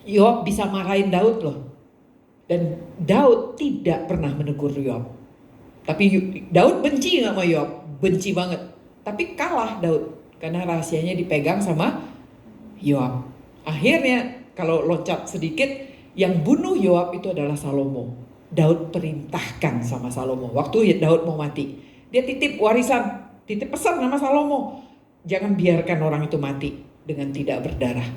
Yoab bisa marahin Daud loh. Dan Daud tidak pernah menegur Yoab. Tapi Daud benci sama Yoab, benci banget. Tapi kalah Daud karena rahasianya dipegang sama Yoab. Akhirnya kalau loncat sedikit, yang bunuh Yoab itu adalah Salomo. Daud perintahkan sama Salomo. Waktu Daud mau mati, dia titip warisan, titip pesan sama Salomo. Jangan biarkan orang itu mati dengan tidak berdarah.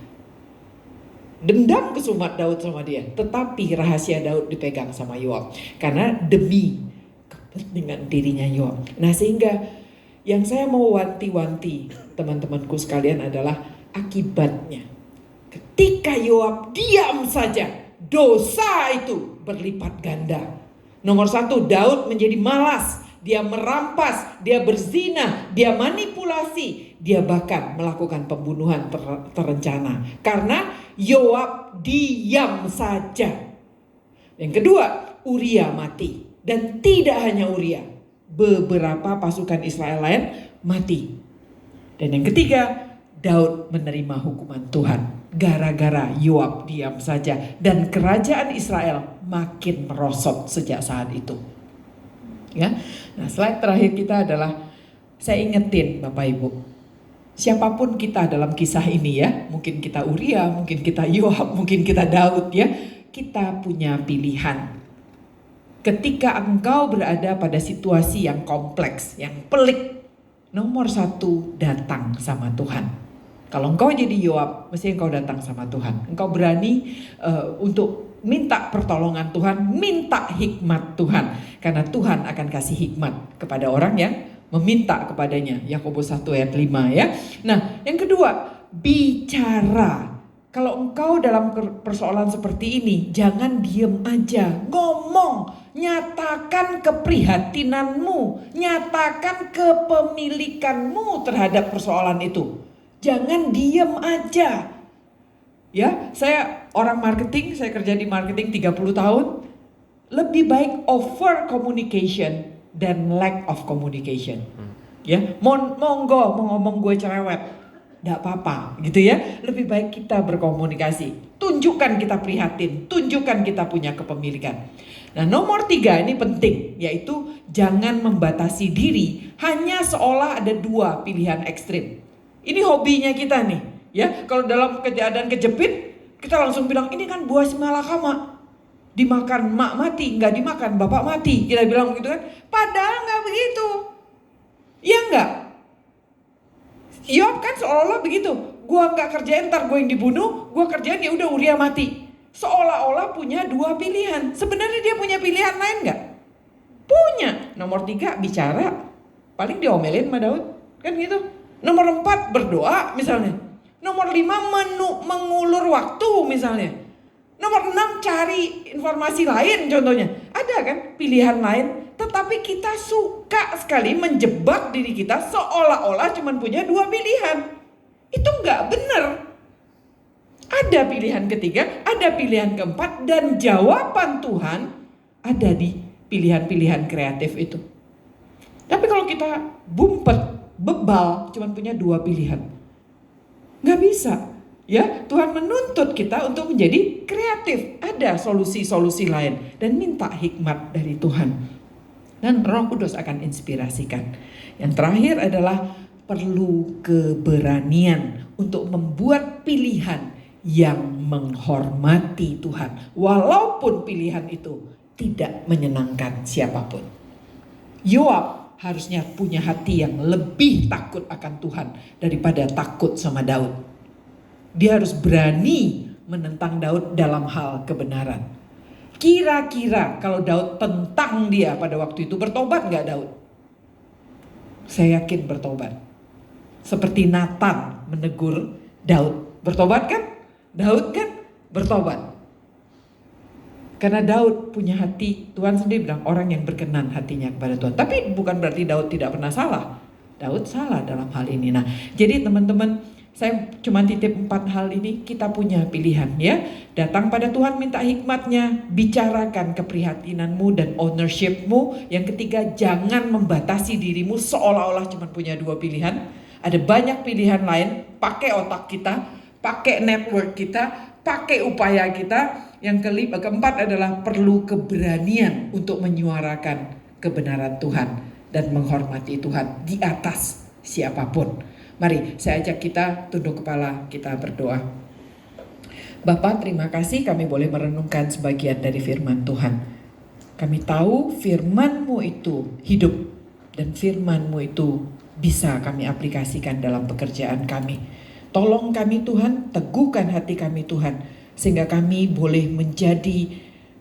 Dendam kesumat Daud sama dia. Tetapi rahasia Daud dipegang sama Yoab. Karena demi kepentingan dirinya Yoab. Nah sehingga yang saya mau wanti-wanti teman-temanku sekalian adalah akibatnya. Ketika Yoab diam saja, dosa itu berlipat ganda. Nomor satu, Daud menjadi malas. Dia merampas, dia berzina, dia manipulasi. Dia bahkan melakukan pembunuhan terencana. Karena Yoab diam saja. Yang kedua, Uria mati. Dan tidak hanya Uria, beberapa pasukan Israel lain mati. Dan yang ketiga, Daud menerima hukuman Tuhan. Gara-gara Yoab diam saja. Dan kerajaan Israel makin merosot sejak saat itu. Ya. Nah slide terakhir kita adalah, saya ingetin Bapak Ibu. Siapapun kita dalam kisah ini ya. Mungkin kita Uria, mungkin kita Yoab, mungkin kita Daud ya. Kita punya pilihan. Ketika engkau berada pada situasi yang kompleks, yang pelik. Nomor satu, datang sama Tuhan. Kalau engkau jadi Yoab, mesti engkau datang sama Tuhan. Engkau berani untuk minta pertolongan Tuhan, minta hikmat Tuhan. Karena Tuhan akan kasih hikmat kepada orang yang meminta kepadanya. Yakobus 1 ayat 5 ya. Nah yang kedua, bicara. Kalau engkau dalam persoalan seperti ini, jangan diem aja. Ngomong, nyatakan keprihatinanmu, nyatakan kepemilikanmu terhadap persoalan itu. Jangan diem aja. Ya, saya orang marketing, saya kerja di marketing 30 tahun. Lebih baik over communication than lack of communication. Ya, monggo mau ngomong gue cerewet, nggak apa-apa gitu ya. Lebih baik kita berkomunikasi, tunjukkan kita prihatin, tunjukkan kita punya kepemilikan. Nah, nomor 3 ini penting, yaitu jangan membatasi diri hanya seolah ada 2 pilihan ekstrim. Ini hobinya kita nih, ya. Kalau dalam keadaan kejepit, kita langsung bilang ini kan buah simalakama, dimakan mak mati, nggak dimakan bapak mati. Kita bilang begitu kan, padahal nggak begitu. Ya enggak? Yob kan seolah-olah begitu. Gua nggak kerjain ntar gue yang dibunuh, gua kerjain ya udah Uria mati. Seolah-olah punya 2 pilihan. Sebenarnya dia punya pilihan lain nggak? Punya. Nomor 3 bicara, paling diomelin sama Daud, kan gitu. Nomor 4 berdoa misalnya. Nomor 5 mengulur waktu misalnya. Nomor 6 cari informasi lain contohnya. Ada kan pilihan lain. Tetapi kita suka sekali menjebak diri kita seolah-olah cuma punya 2 pilihan. Itu nggak benar. Ada pilihan ketiga, ada pilihan keempat, dan jawaban Tuhan ada di pilihan-pilihan kreatif itu. Tapi kalau kita bumpet, bebal, cuma punya 2 pilihan, nggak bisa. Ya, Tuhan menuntut kita untuk menjadi kreatif. Ada solusi-solusi lain dan minta hikmat dari Tuhan. Dan Roh Kudus akan inspirasikan. Yang terakhir adalah perlu keberanian untuk membuat pilihan yang menghormati Tuhan. Walaupun pilihan itu tidak menyenangkan siapapun. Yoab harusnya punya hati yang lebih takut akan Tuhan daripada takut sama Daud. Dia harus berani menentang Daud dalam hal kebenaran. Kira-kira kalau Daud tentang dia pada waktu itu, bertobat gak Daud? Saya yakin bertobat. Seperti Nathan menegur Daud. Bertobat kan? Daud kan bertobat. Karena Daud punya hati, Tuhan sendiri bilang orang yang berkenan hatinya kepada Tuhan. Tapi bukan berarti Daud tidak pernah salah. Daud salah dalam hal ini. Nah, jadi teman-teman, saya cuma titip 4 hal ini. Kita punya pilihan ya. Datang pada Tuhan minta hikmatnya. Bicarakan keprihatinanmu dan ownershipmu. Yang ketiga, jangan membatasi dirimu seolah-olah cuma punya 2 pilihan. Ada banyak pilihan lain. Pakai otak kita, pakai network kita, pakai upaya kita. Yang keempat adalah perlu keberanian untuk menyuarakan kebenaran Tuhan dan menghormati Tuhan di atas siapapun. Mari saya ajak kita tunduk kepala, kita berdoa. Bapa, terima kasih kami boleh merenungkan sebagian dari firman Tuhan. Kami tahu firman-Mu itu hidup dan firman-Mu itu bisa kami aplikasikan dalam pekerjaan kami. Tolong kami Tuhan, teguhkan hati kami Tuhan, sehingga kami boleh menjadi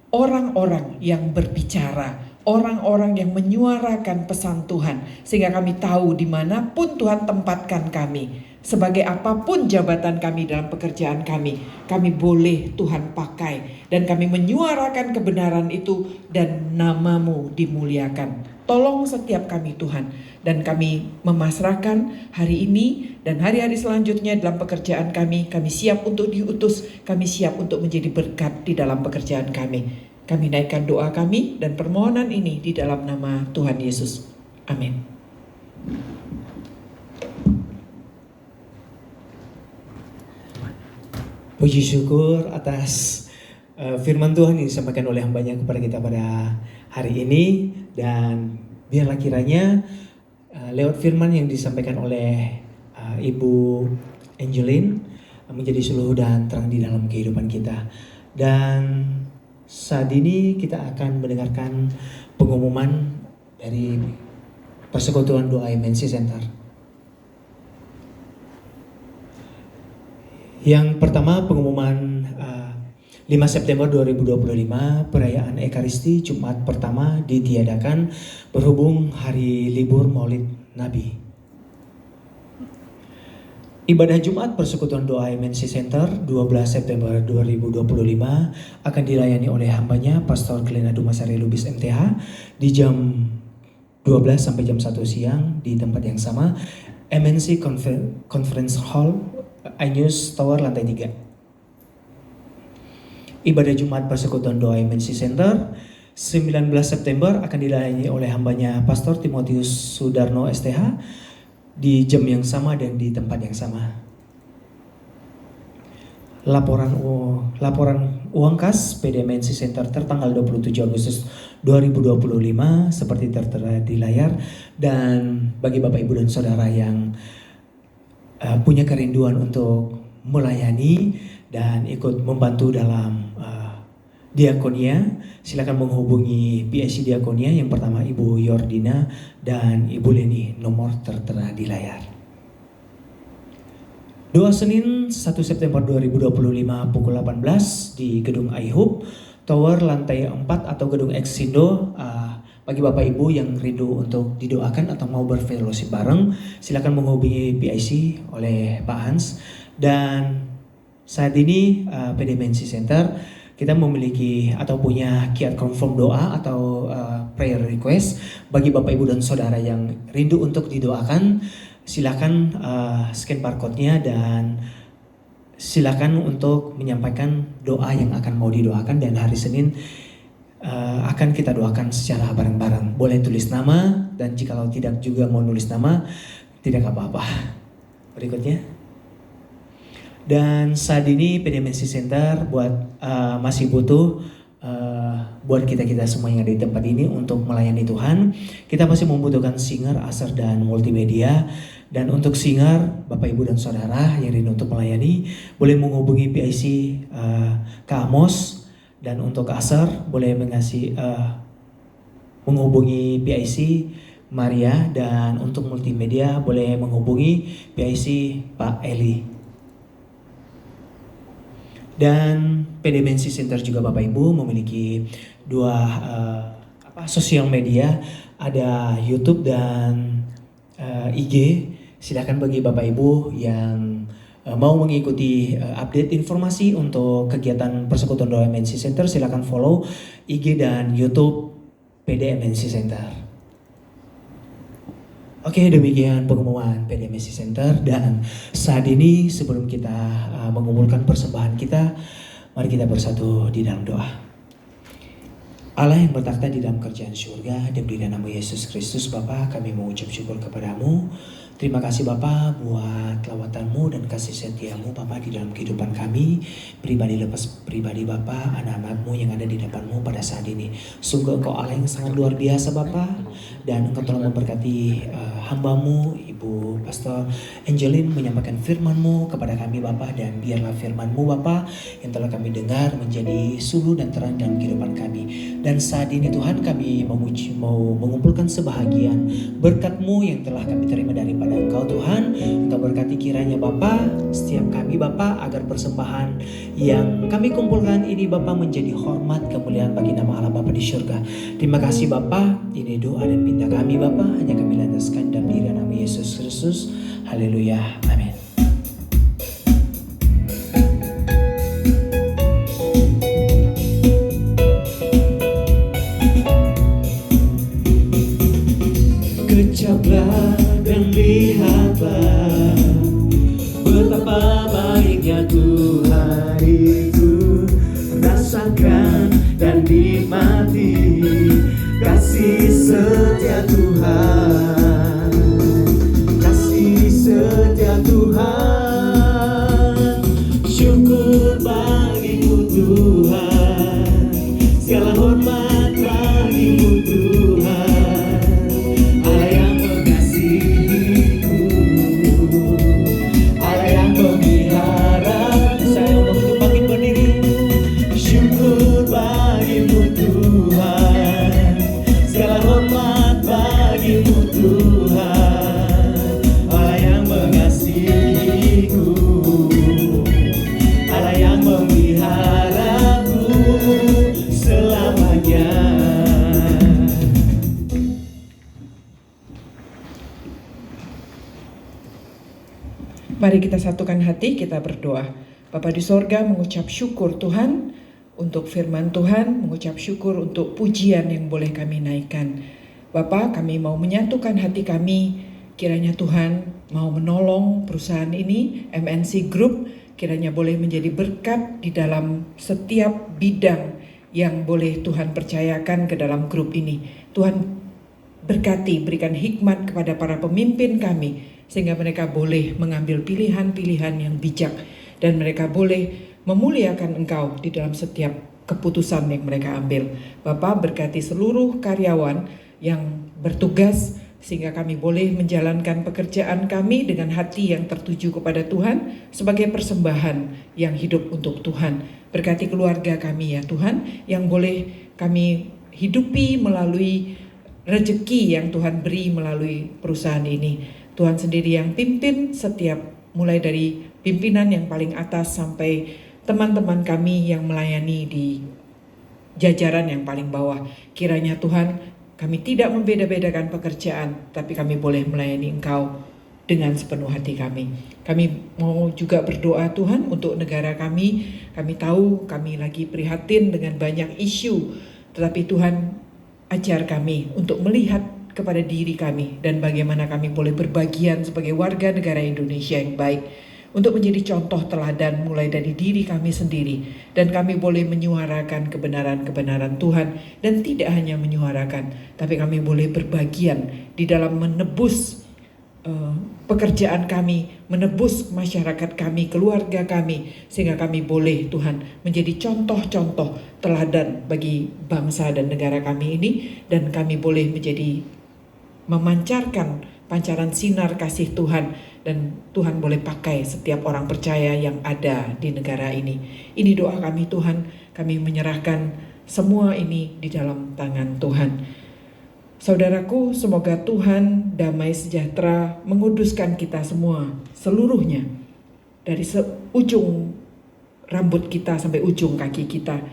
orang-orang yang berbicara, orang-orang yang menyuarakan pesan Tuhan, sehingga kami tahu dimanapun Tuhan tempatkan kami, sebagai apapun jabatan kami dalam pekerjaan kami boleh Tuhan pakai, dan kami menyuarakan kebenaran itu dan nama-Mu dimuliakan. Tolong setiap kami Tuhan, dan kami memasrahkan hari ini dan hari-hari selanjutnya dalam pekerjaan kami siap untuk diutus, kami siap untuk menjadi berkat di dalam pekerjaan kami. Kami naikkan doa kami dan permohonan ini di dalam nama Tuhan Yesus. Amin. Puji syukur atas firman Tuhan yang disampaikan oleh hambanya kepada kita pada hari ini. Dan biarlah kiranya lewat firman yang disampaikan oleh Ibu Angeline menjadi suluh dan terang di dalam kehidupan kita. Dan saat ini kita akan mendengarkan pengumuman dari Persekutuan Doa MNC Center. Yang pertama, pengumuman 5 September 2025, perayaan Ekaristi Jumat pertama ditiadakan berhubung hari libur Maulid Nabi. Ibadah Jumat Persekutuan Doa MNC Center 12 September 2025 akan dilayani oleh hambanya Pastor Glena Dumasari Lubis MTH di jam 12 sampai jam 1 siang di tempat yang sama, MNC Conference Hall, iNews Tower lantai 3. Ibadah Jumat Persekutuan Doa MNC Center 19 September akan dilayani oleh hambanya Pastor Timotius Sudarno STH di jam yang sama dan di tempat yang sama. Laporan uang kas PDMNC Center tertanggal 27 Agustus 2025 seperti tertera di layar. Dan bagi Bapak Ibu dan Saudara yang punya kerinduan untuk melayani dan ikut membantu dalam diakonia, silakan menghubungi PIC Diakonia. Yang pertama Ibu Yordina dan Ibu Leni, nomor tertera di layar. Doa Senin 1 September 2025 pukul 18 di Gedung iHub Tower lantai 4 atau Gedung Exindo. Bagi Bapak Ibu yang rindu untuk didoakan atau mau berfellowship bareng, silakan menghubungi PIC oleh Pak Hans. Dan saat ini PDMNC Center kita memiliki atau punya kiat confirm doa atau prayer request. Bagi Bapak Ibu dan Saudara yang rindu untuk didoakan, silakan scan barcode-nya dan silakan untuk menyampaikan doa yang akan mau didoakan. Dan hari Senin akan kita doakan secara bareng-bareng. Boleh tulis nama, dan jikalau tidak juga mau nulis nama, tidak apa-apa. Berikutnya. Dan saat ini PDMNC Center masih butuh buat kita semua yang ada di tempat ini untuk melayani Tuhan. Kita masih membutuhkan singer, usher, dan multimedia. Dan untuk singer, Bapak Ibu dan Saudara yang rindu untuk melayani, boleh menghubungi PIC Kak Amos. Dan untuk usher, boleh menghubungi PIC Maria. Dan untuk multimedia, boleh menghubungi PIC Pak Eli. Dan PDMNC Center juga Bapak Ibu memiliki dua sosial media, ada YouTube dan IG. Silakan bagi Bapak Ibu yang mau mengikuti update informasi untuk kegiatan Persekutuan Doa MNC Center, silakan follow IG dan YouTube PDMNC Center. Oke, demikian pengumuman PDMNC Center. Dan saat ini sebelum kita mengumpulkan persembahan kita, mari kita bersatu di dalam doa. Allah yang bertakhta di dalam kerajaan surga, demi nama Yesus Kristus, Bapa, kami mengucap syukur kepadamu. Terima kasih Bapa buat lawatan-Mu dan kasih setia-Mu Bapa di dalam kehidupan kami, pribadi lepas pribadi Bapa, anak-anak-Mu yang ada di depan-Mu pada saat ini. Sungguh Engkau Allah yang sangat luar biasa Bapa, dan Engkau telah memberkati hamba-Mu, Ibu Pastor Angelin, menyampaikan firman-Mu kepada kami Bapa. Dan biarlah firman-Mu Bapa yang telah kami dengar menjadi suluh dan terang dalam kehidupan kami. Dan saat ini Tuhan, kami mau mengumpulkan sebahagian berkat-Mu yang telah kami terima daripada Engkau Tuhan. Engkau berkati kiranya Bapa setiap kami Bapa, agar persembahan yang kami kumpulkan ini Bapa menjadi hormat kemuliaan bagi nama Allah Bapa di surga. Terima kasih Bapa, ini doa dan pinta kami Bapa, hanya kami landaskan dalam diri nama Yesus Kristus. Haleluya, amin. Kecaplah dan lihatlah betapa baiknya Tuhan itu. Rasakan dan nikmati kasih setia Tuhan, kasih setia Tuhan. Syukur bagimu Tuhan, segala hormat bagimu Tuhan. Mari kita satukan hati, kita berdoa. Bapa di sorga, mengucap syukur Tuhan untuk firman Tuhan, mengucap syukur untuk pujian yang boleh kami naikkan. Bapa, kami mau menyatukan hati kami, kiranya Tuhan mau menolong perusahaan ini, MNC Group, kiranya boleh menjadi berkat di dalam setiap bidang yang boleh Tuhan percayakan ke dalam grup ini. Tuhan berkati, berikan hikmat kepada para pemimpin kami, sehingga mereka boleh mengambil pilihan-pilihan yang bijak, dan mereka boleh memuliakan Engkau di dalam setiap keputusan yang mereka ambil. Bapa, berkati seluruh karyawan yang bertugas, sehingga kami boleh menjalankan pekerjaan kami dengan hati yang tertuju kepada Tuhan sebagai persembahan yang hidup untuk Tuhan. Berkati keluarga kami ya Tuhan, yang boleh kami hidupi melalui rezeki yang Tuhan beri melalui perusahaan ini. Tuhan sendiri yang pimpin setiap, mulai dari pimpinan yang paling atas sampai teman-teman kami yang melayani di jajaran yang paling bawah. Kiranya Tuhan, kami tidak membeda-bedakan pekerjaan, tapi kami boleh melayani Engkau dengan sepenuh hati kami. Kami mau juga berdoa Tuhan untuk negara kami. Kami tahu kami lagi prihatin dengan banyak isu, tetapi Tuhan ajar kami untuk melihat kepada diri kami dan bagaimana kami boleh berbagian sebagai warga negara Indonesia yang baik, untuk menjadi contoh teladan mulai dari diri kami sendiri, dan kami boleh menyuarakan kebenaran-kebenaran Tuhan, dan tidak hanya menyuarakan, tapi kami boleh berbagian di dalam menebus pekerjaan kami, menebus masyarakat kami, keluarga kami, sehingga kami boleh Tuhan menjadi contoh-contoh teladan bagi bangsa dan negara kami ini, dan kami boleh menjadi memancarkan pancaran sinar kasih Tuhan, dan Tuhan boleh pakai setiap orang percaya yang ada di negara ini. Ini doa kami Tuhan, kami menyerahkan semua ini di dalam tangan Tuhan. Saudaraku, semoga Tuhan damai sejahtera menguduskan kita semua, seluruhnya, dari ujung rambut kita sampai ujung kaki kita.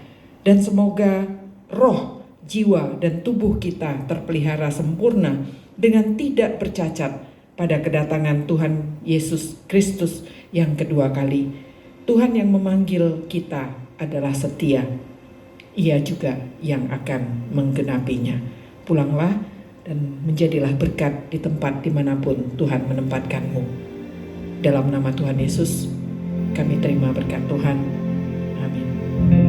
Dan semoga roh, jiwa, dan tubuh kita terpelihara sempurna dengan tidak bercacat pada kedatangan Tuhan Yesus Kristus yang kedua kali. Tuhan yang memanggil kita adalah setia. Ia juga yang akan menggenapinya. Pulanglah dan menjadilah berkat di tempat dimanapun Tuhan menempatkanmu. Dalam nama Tuhan Yesus, kami terima berkat Tuhan. Amin.